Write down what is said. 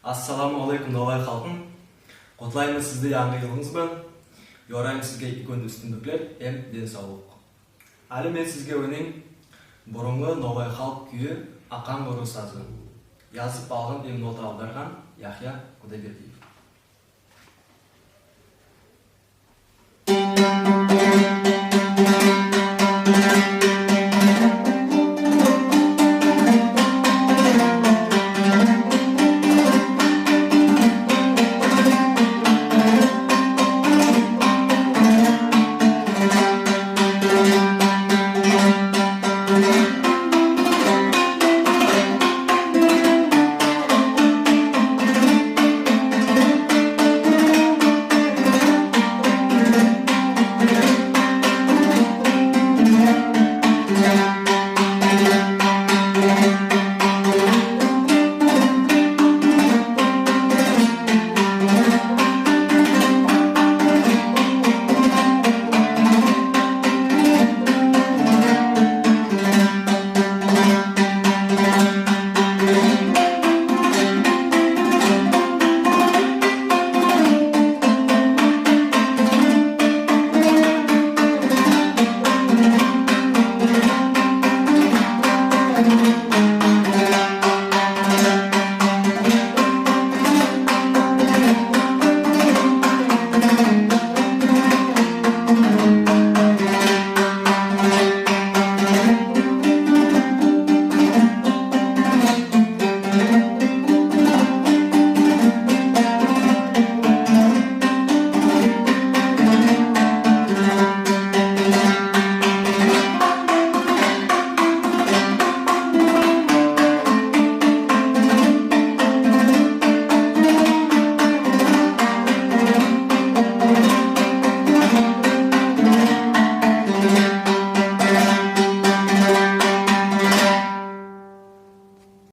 Ассаламуалейкум новай халқым. Құтлаймын сізді яңғы жылыңызбен. Yorayım sizge ikon üstünlükler hem denсаулық. Әлі мен сізге өнің бұрынғы новай халық күйі Ақан ұры сазы. Yazып алған hem nota алдарған Яхия Құдайбердиев.